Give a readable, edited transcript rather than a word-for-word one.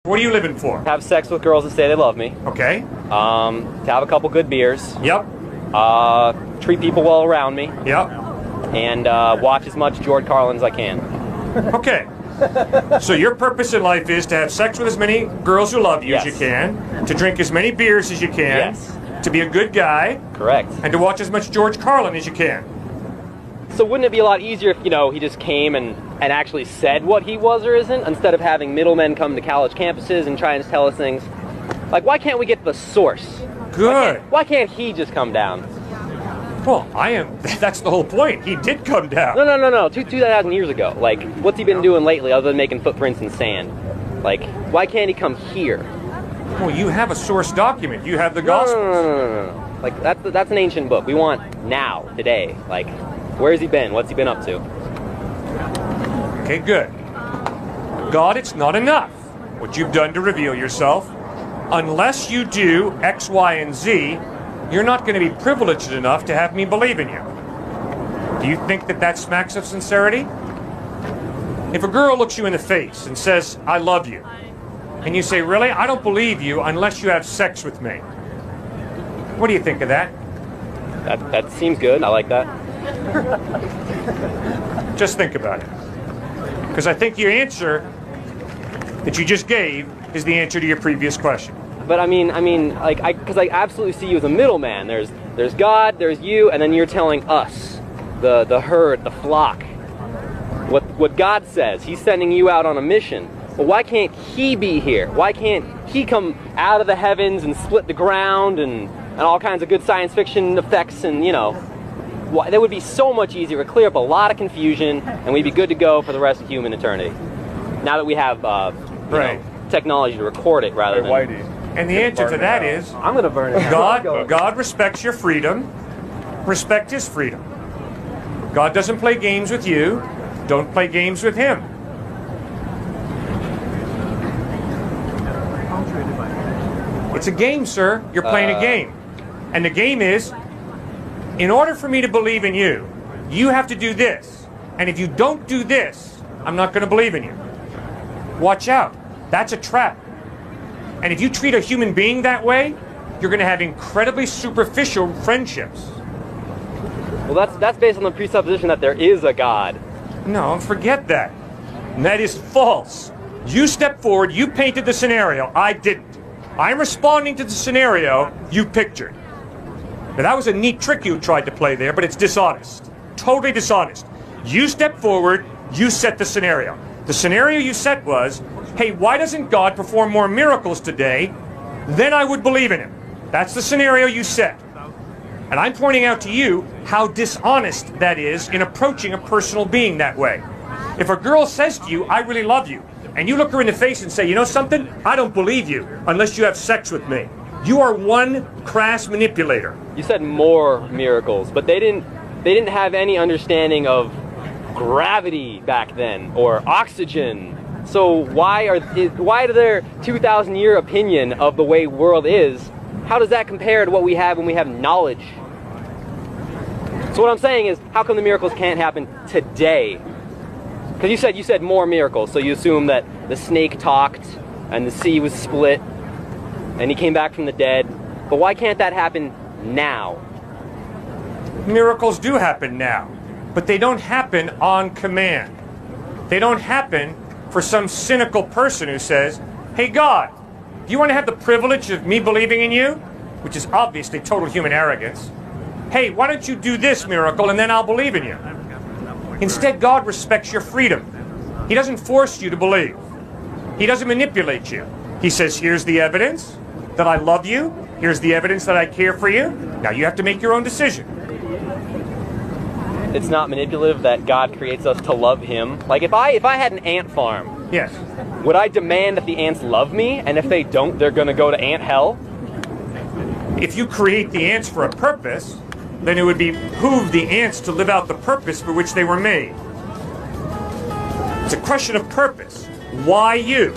What are you living for? Have sex with girls that say they love me. Okay. To have a couple good beers. Yep. Treat people well around me. Yep. And watch as much George Carlin as I can. Okay. So your purpose in life is to have sex with as many girls who love you as you can, to drink as many beers as you can, to be a good guy. Correct. And to watch as much George Carlin as you can. So wouldn't it be a lot easier if, he just came and actually said what he was or isn't, instead of having middlemen come to college campuses and try and tell us things? Like, why can't we get the source? Good. Why can't he just come down? Well, that's the whole point. He did come down. No. 2,000 years ago. Like, what's he been doing lately other than making footprints in sand? Like, why can't he come here? Well, you have a source document. You have the Gospels. No. Like, that's an ancient book. We want now, today. Like, where's he been? What's he been up to? Okay, good. God, it's not enough what you've done to reveal yourself. Unless you do X, Y, and Z, you're not going to be privileged enough to have me believe in you. Do you think that smacks of sincerity? If a girl looks you in the face and says, I love you, and you say, really? I don't believe you unless you have sex with me. What do you think of that? That seems good. I like that. Just think about it. Because I think your answer that you just gave is the answer to your previous question. But I mean, because I absolutely see you as a middleman. There's God, there's you, and then you're telling us, the herd, the flock, what God says. He's sending you out on a mission. Well, why can't he be here? Why can't he come out of the heavens and split the ground and all kinds of good science fiction effects and, that would be so much easier. It would clear up a lot of confusion, and we'd be good to go for the rest of human eternity. Now that we have technology to record it rather than... Whitey. And the answer to that is... I'm going to burn it. God respects your freedom. Respect his freedom. God doesn't play games with you. Don't play games with him. It's a game, sir. You're playing a game. And the game is, in order for me to believe in you, you have to do this. And if you don't do this, I'm not going to believe in you. Watch out. That's a trap. And if you treat a human being that way, you're going to have incredibly superficial friendships. Well, that's based on the presupposition that there is a God. No, forget that. And that is false. You stepped forward, you painted the scenario, I didn't. I'm responding to the scenario you pictured. Now, that was a neat trick you tried to play there, but it's dishonest. Totally dishonest. You stepped forward, you set the scenario. The scenario you set was, hey, why doesn't God perform more miracles today? Then I would believe in him. That's the scenario you set. And I'm pointing out to you how dishonest that is in approaching a personal being that way. If a girl says to you, I really love you, and you look her in the face and say, you know something? I don't believe you unless you have sex with me. You are one crass manipulator. You said more miracles, but they didn't have any understanding of gravity back then or oxygen. So why to their 2,000-year opinion of the way world is, how does that compare to what we have when we have knowledge? So what I'm saying is, how come the miracles can't happen today? Because you said more miracles, so you assume that the snake talked and the sea was split and he came back from the dead. But why can't that happen now? Miracles do happen now, but they don't happen on command. They don't happen for some cynical person who says, hey God, do you want to have the privilege of me believing in you? Which is obviously total human arrogance. Hey, why don't you do this miracle and then I'll believe in you? Instead, God respects your freedom. He doesn't force you to believe. He doesn't manipulate you. He says, here's the evidence that I love you. Here's the evidence that I care for you. Now you have to make your own decision. It's not manipulative that God creates us to love him. Like if I had an ant farm, yes, would I demand that the ants love me? And if they don't, they're going to go to ant hell? If you create the ants for a purpose, then it would behoove the ants to live out the purpose for which they were made. It's a question of purpose. Why you?